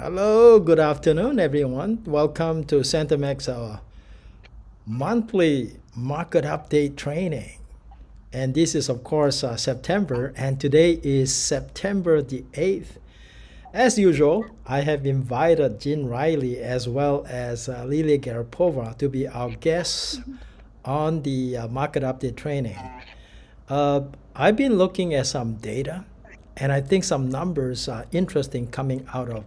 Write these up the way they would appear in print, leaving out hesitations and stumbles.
Hello, good afternoon, everyone. Welcome to Centermac's monthly market update training. And this is, of course, September, and today is September the 8th. As usual, I have invited Jean Riley as well as Lily Garipova to be our guests on the market update training. I've been looking at some data, and I think some numbers are interesting coming out of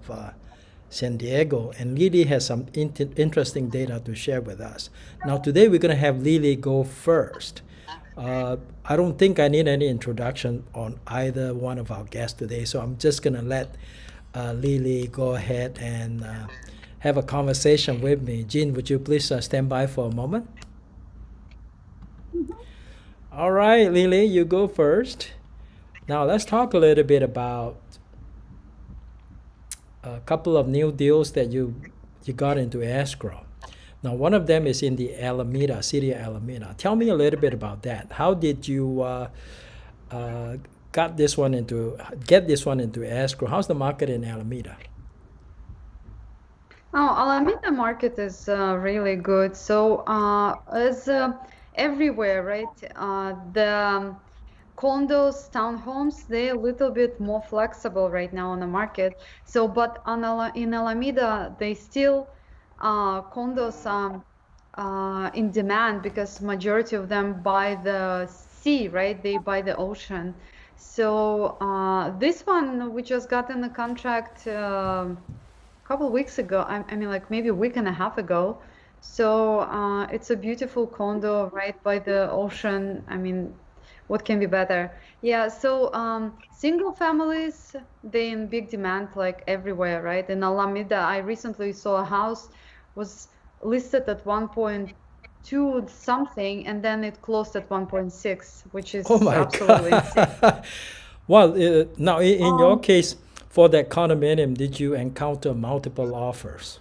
San Diego, and Lily has some interesting data to share with us. Now, today we're going to have Lily go first. I don't think I need any introduction on either one of our guests today, so I'm just going to let Lily go ahead and have a conversation with me. Jean, would you please stand by for a moment? All right, Lily, you go first. Now, let's talk a little bit about a couple of new deals that you got into escrow. Now, one of them is in the Alameda, city of Alameda. Tell me a little bit about that. How did you get this one into escrow? How's the market in Alameda? Oh, Alameda market is really good. So, as everywhere, right? The condos, townhomes, they're a little bit more flexible right now on the market. So, but in Alameda, they still condos in demand because majority of them by the sea, right? They buy the ocean. So this one we just got in the contract couple of weeks ago. I mean, like maybe a week and a half ago. So it's a beautiful condo right by the ocean. I mean, what can be better? Yeah, so single families, they in big demand like everywhere, right? In Alameda, I recently saw a house was listed at 1.2 something, and then it closed at 1.6, which Oh is my absolutely insane. God. Well, now in your Um, case, for that condominium, did you encounter multiple offers?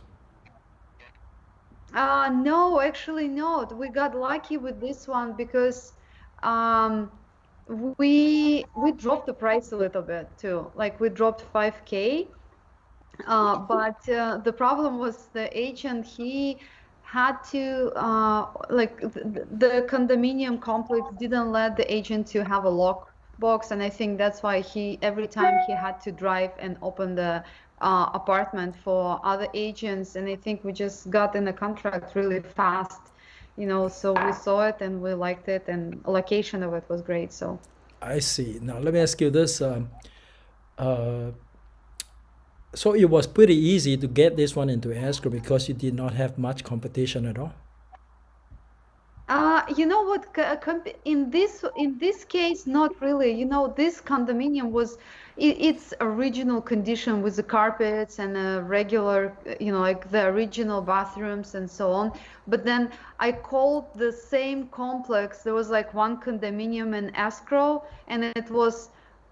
no, actually not. We got lucky with this one because um, we dropped the price a little bit too. Like we dropped 5K. But the problem was the agent, he had to like the condominium complex didn't let the agent to have a lock box, and I think that's why he every time he had to drive and open the apartment for other agents, and I think we just got in the contract really fast, so we saw it and we liked it, and location of it was great. So I see. Now, let me ask you this. Uh, so it was pretty easy to get this one into escrow because you did not have much competition at all? you know what? In this case, not really. This condominium was its original condition with the carpets and a regular, like the original bathrooms and so on. But then I called the same complex. There was like one condominium in escrow, and it was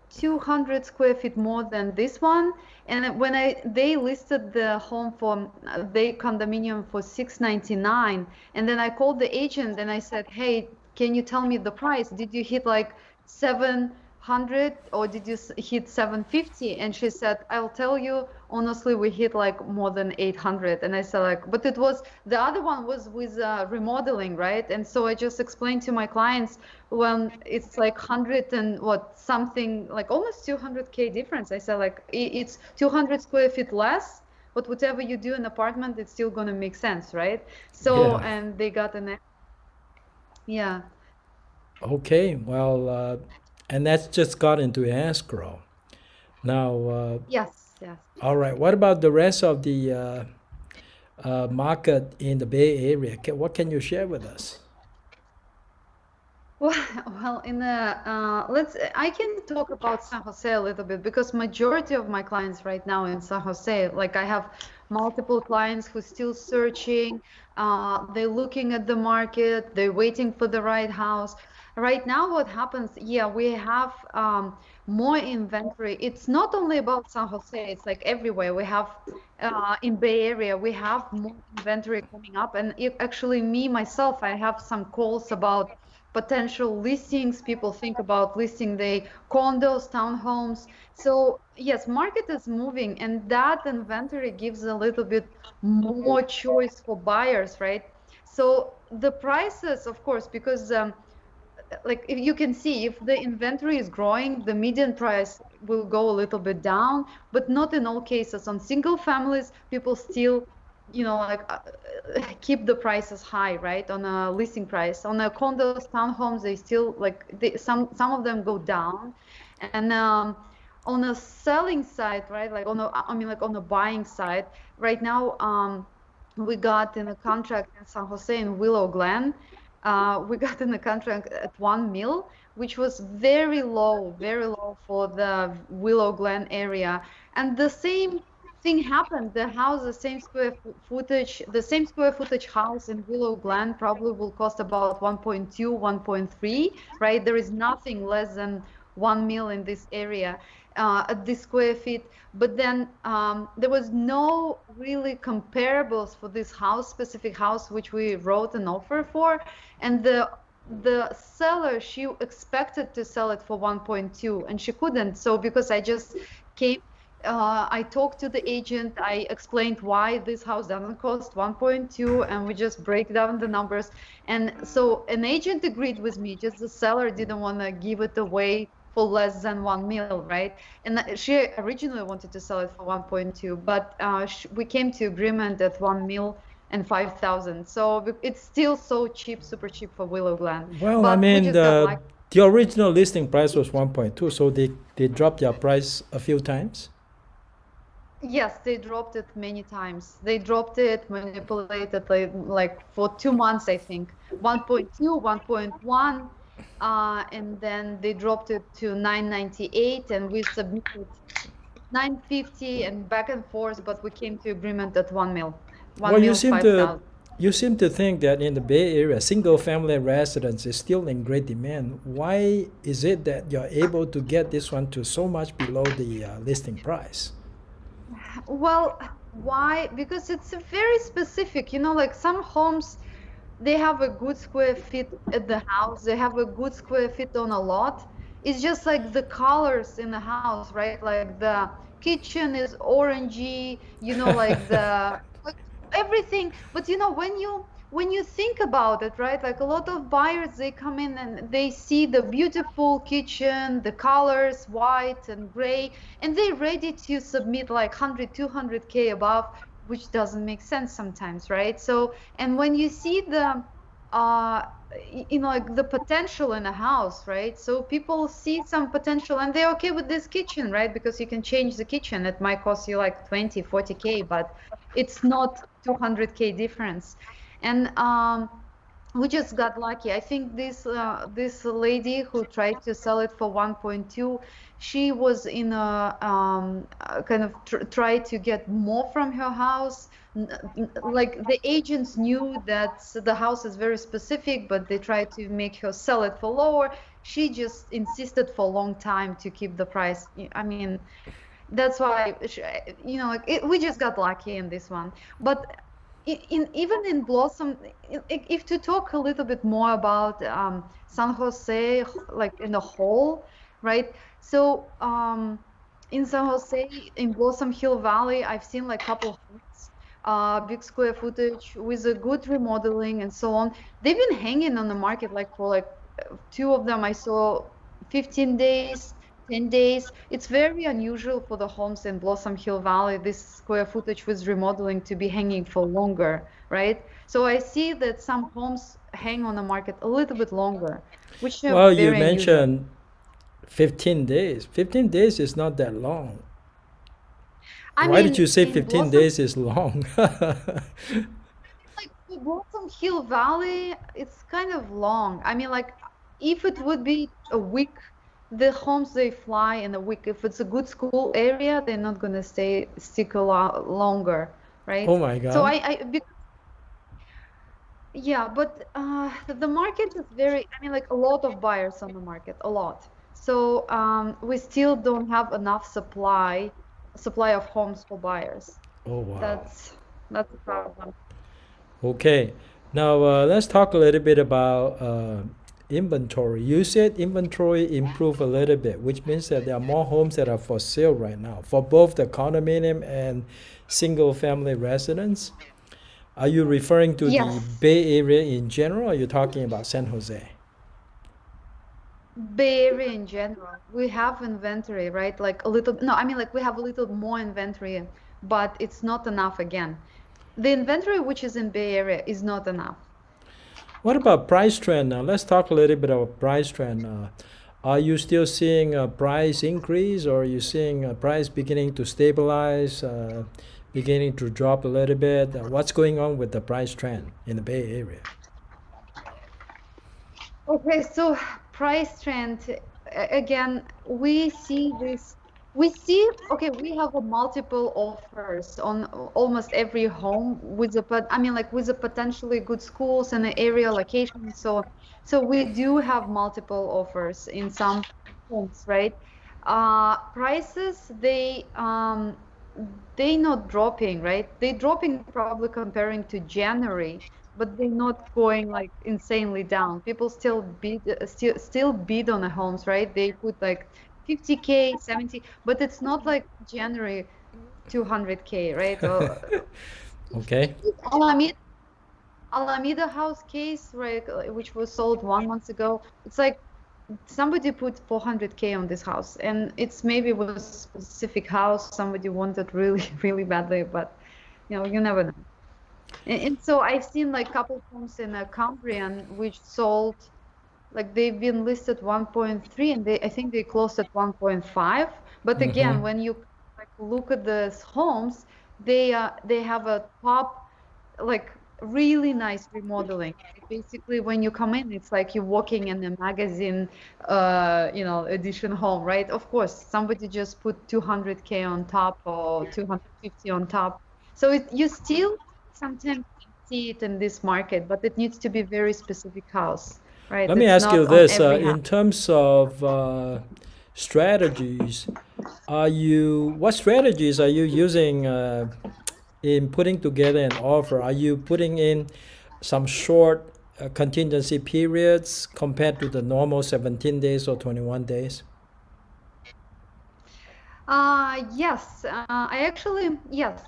200 square feet more than this one. And when they listed the home for they condominium for 699, and then I called the agent and I said, hey, can you tell me the price? Did you hit like 700 or did you hit 750? And she said, I'll tell you honestly, we hit like more than 800. And I said like, but it was the other one was with remodeling, right? And so I just explained to my clients, when it's like 100 and what something like almost 200K difference. I said like it's 200 square feet less, but whatever you do in apartment, it's still gonna make sense, right? So Yeah. and they got yeah. Okay. Well, and that's just got into escrow. Now, Yes, yes. all right. What about the rest of the market in the Bay Area? What can you share with us? Well, well, in the I can talk about San Jose a little bit because majority of my clients right now in San Jose, like I have multiple clients who still searching, they're looking at the market, they're waiting for the right house. Right now, what happens? Yeah, we have more inventory. It's not only about San Jose; it's like everywhere. We have in Bay Area, we have more inventory coming up, and actually, me myself, I have some calls about potential listings. People think about listing their condos, townhomes. So yes, market is moving, and that inventory gives a little bit more choice for buyers, right? So the prices, of course, because like if you can see, if the inventory is growing, the median price will go a little bit down, but not in all cases. On single families, people still, like keep the prices high, right? On a listing price. On a condos, townhomes, they still some of them go down, and on a selling side, right? Like like on the buying side, right now, we got in a contract in San Jose in Willow Glen. We got in a contract at 1 mil, which was very low for the Willow Glen area. And the same thing happened. The house, the same footage, the same square footage house in Willow Glen probably will cost about 1.2, 1.3, right? There is nothing less than 1 mil in this area at this square feet. But then there was no really comparables for this house, specific house, which we wrote an offer for. And the seller, she expected to sell it for 1.2, and she couldn't. So because I just came, I talked to the agent, I explained why this house doesn't cost 1.2, and we just break down the numbers. And so an agent agreed with me, just the seller didn't want to give it away for less than 1 mil, right? And she originally wanted to sell it for 1.2, but we came to agreement at 1 mil and 5,000. So it's still so cheap, super cheap for Willow Glen. Well, I But we mean, just got lucky. the original listing price was 1.2, so they dropped their price a few times. Yes, they dropped it many times. They dropped it, manipulated like for 2 months, I think. 1.2, 1.1, and then they dropped it to 998, and we submitted 950 and back and forth, but we came to agreement at 1 mil. Well, 1 mil, 5,000. you seem to think that in the Bay Area, single-family residence is still in great demand. Why is it that you're able to get this one to so much below the listing price? Well, why? Because it's very specific. Like some homes, they have a good square feet at the house. They have a good square feet on a lot. It's just like the colors in the house, right? Like the kitchen is orangey, like the like everything. But when you think about it, right? Like a lot of buyers, they come in and they see the beautiful kitchen, the colors, white and gray, and they're ready to submit like 100, 200K above, which doesn't make sense sometimes, right? So, and when you see uh, like the potential in a house, right? So people see some potential and they're okay with this kitchen, right? Because you can change the kitchen. It might cost you like 20, 40K, but it's not 200K difference. And we just got lucky. I think this lady who tried to sell it for 1.2, she was in a kind of try to get more from her house. Like the agents knew that the house is very specific, but they tried to make her sell it for lower. She just insisted for a long time to keep the price. I mean, that's why like we just got lucky in this one. But even in Blossom, if to talk a little bit more about San Jose, like in the whole, right? So in San Jose, in Blossom Hill Valley, I've seen like couple homes, big square footage with a good remodeling and so on. They've been hanging on the market like for like two of them I saw 15 days, 10 days. It's very unusual for the homes in Blossom Hill Valley, this square footage with remodeling to be hanging for longer, right? So I see that some homes hang on the market a little bit longer, which are Well, you very unusual. mentioned 15 days. 15 days is not that long. I Why did mean, you say in 15 Blossom, days is long? like for Blossom Hill Valley, it's kind of long. I mean, like if it would be a week, the homes they fly in a week. If it's a good school area, they're not gonna stick a lot longer, Oh right? my So God. yeah, but the market is very, I mean, like a lot of buyers on the market, a lot. So we still don't have enough supply of homes for buyers. Oh wow. That's that's a problem. Okay. Now let's talk a little bit about inventory. You said inventory improved a little bit, which means that there are more homes that are for sale right now for both the condominium and single family residence. Are you referring to the Yes, Bay Area in general, or are you talking about San Jose? Bay Area in general. We have inventory, right? Like a little, no, I mean, like we have a little more inventory, but it's not enough again. The inventory which is in Bay Area is not enough. What about price trend now? Let's talk a little bit about price trend. Are you still seeing a price increase, or are you seeing a price beginning to stabilize, beginning to drop a little bit? What's going on with the price trend in the Bay Area? Okay, so price trend, again, we see this. We see, okay, we have a multiple offers on almost every home with a, but I mean, like with a potentially good schools and an area location and so on. So we do have multiple offers in some homes, right? Prices, they not dropping, right? They dropping probably comparing to January, but they're not going like insanely down. People still bid on the homes, right? They put like 50K, 70, but it's not like January 200K, right? Or Okay. Alameda, Alameda house case, right, which was sold 1 month ago. It's like somebody put 400K on this house, and it's maybe was a specific house somebody wanted really, really badly, but you never know. And so I've seen like couple homes in Cambrian which sold, like they've been listed 1.3 and I think they closed at 1.5. But again, when you like look at these homes, they have a top, like really nice remodeling. Basically, when you come in, it's like you're walking in a magazine, edition home, right? Of course, somebody just put 200K on top or 250 on top. So you still sometimes see it in this market, but it needs to be very specific house, right? Let me It's ask you not on this: every house. in terms of strategies, what strategies are you using in putting together an offer? Are you putting in some short contingency periods compared to the normal 17 days or 21 days? Yes, yes.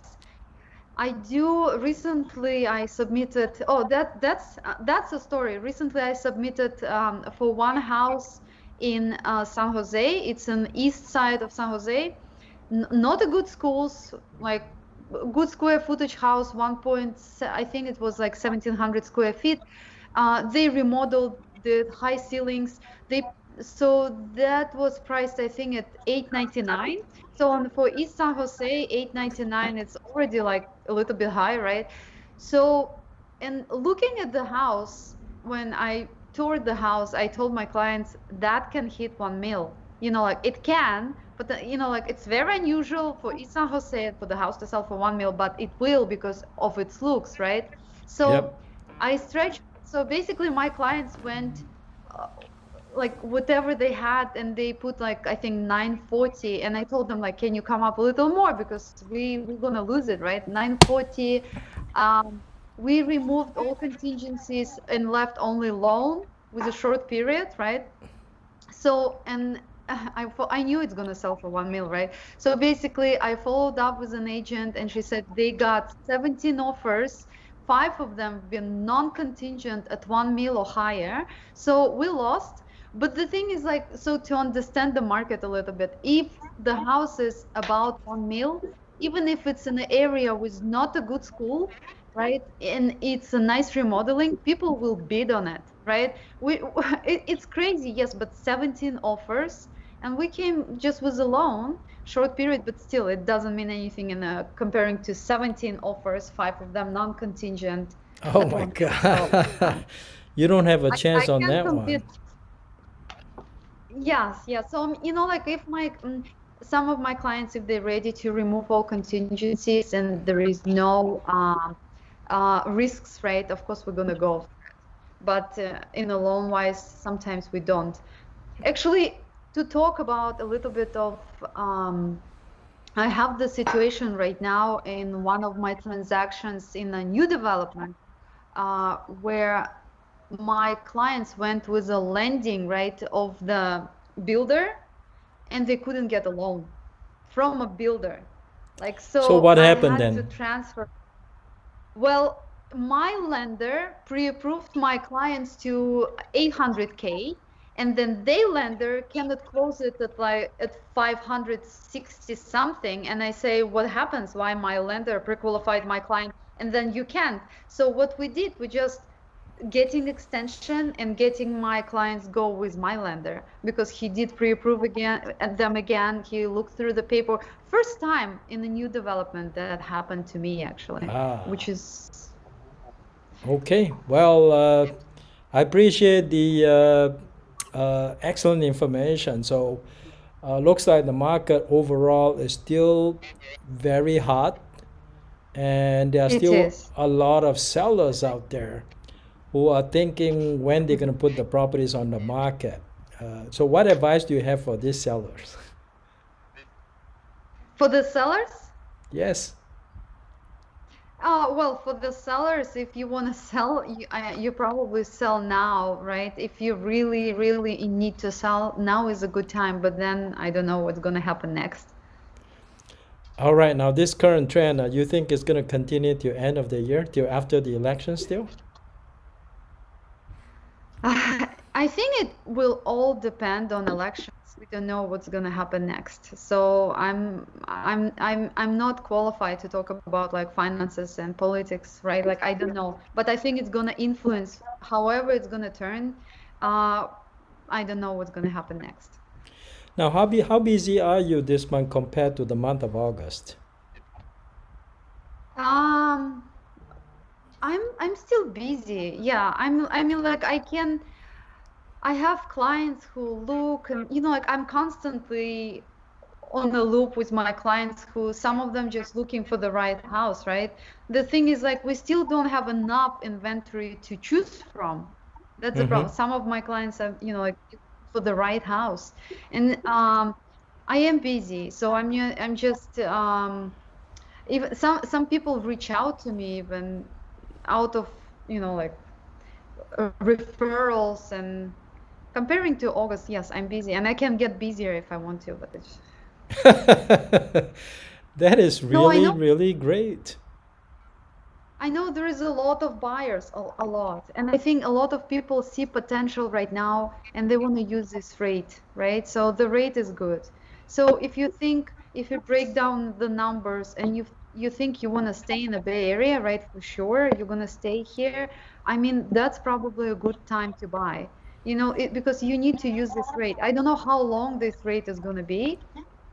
I do. Recently, I submitted. Oh, that's a story. Recently, I submitted for one house in San Jose. It's an east side of San Jose. Not a good schools, like good square footage house. I think it was like 1,700 square feet. They remodeled the high ceilings. So that was priced, I think, at 899. So for East San Jose, 899, it's already like a little bit high, right? So, and looking at the house, when I toured the house, I told my clients that can hit 1 mil. Like it can, but like it's very unusual for East San Jose for the house to sell for 1 mil, but it will because of its looks, right? So Yep. I stretched. So basically, my clients went uh, like whatever they had, and they put like I think 940, and I told them like, can you come up a little more because we're gonna lose it, right? 940. Um, we removed all contingencies and left only loan with a short period, right? So, and I knew it's gonna sell for 1 mil, right? So basically, I followed up with an agent, and she said they got 17 offers. Five of them been non-contingent at 1 mil or higher. So we lost. But the thing is, like, so to understand the market a little bit, if the house is about 1 mil, even if it's in an area with not a good school, right, and it's a nice remodeling, people will bid on it, right? It's crazy, yes, but 17 offers, and we came just with a loan, short period, but still, it doesn't mean anything in comparing to 17 offers, five of them non-contingent Oh at my 1 mil. So God. You don't have a I chance on can that compete. one. Yes, yes. So, like if some of my clients, if they're ready to remove all contingencies and there is no risks, right? Of course, we're gonna go. But in a loan wise, sometimes we don't. Actually, to talk about a little bit of, I have the situation right now in one of my transactions in a new development where my clients went with a lending, right, of the builder, and they couldn't get a loan from a builder. Like, So so what I happened had to then? transfer. Well, my lender pre-approved my clients to 800K, and then their lender cannot close it at like at 560 something. And I say, what happens? Why my lender pre-qualified my client, and then you can't? So what we did, we just getting extension and getting my clients go with my lender, because he did pre-approve again at them again. He looked through the paper. First time in a new development that happened to me, actually, Ah, which is okay. Well, I appreciate the excellent information. So, looks like the market overall is still very hot, and there are it still is. a lot of sellers out there who are thinking when they're going to put the properties on the market. So, what advice do you have for these sellers? For the sellers, Yes. well, for the sellers, if you want to sell, you probably sell now, right? If you really, really in need to sell, now is a good time. But then I don't know what's going to happen next. All right. Now, this current trend, you think it's going to continue till end of the year, till after the election still? I think it will all depend on elections. We don't know what's going to happen next. So I'm not qualified to talk about like finances and politics, right? Like I don't know, but I think it's going to influence however it's going to turn. Uh, I don't know what's going to happen next. Now, how busy are you this month compared to the month of August? Um, I'm still busy. Yeah, I mean like I have clients who look, and like I'm constantly on a loop with my clients, who some of them just looking for the right house, right? The thing is, like, we still don't have enough inventory to choose from. That's the Mm-hmm. problem. Some of my clients are, like, for the right house. And I am busy, so I'm just even some people reach out to me even out of, like, referrals. And comparing to August, yes, I'm busy, and I can get busier if I want to, but it's That is no, I really, know. really great. I know there is a lot of buyers, a lot. And I think a lot of people see potential right now and they want to use this rate, right? So the rate is good. So if you break down the numbers and you think you want to stay in the Bay Area, right? For sure, you're going to stay here. I mean, that's probably a good time to buy. Because you need to use this rate. I don't know how long this rate is going to be,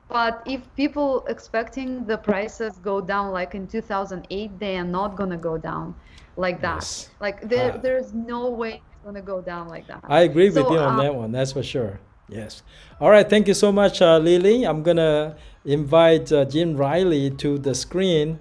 but if people expecting the prices go down like in 2008, they are not gonna go down like that. Yes. Like Uh, there's no way it's gonna go down like that. I agree with So you on that one, that's for sure. Yes. All right, thank you so much, Lily. I'm going to invite Jim Riley to the screen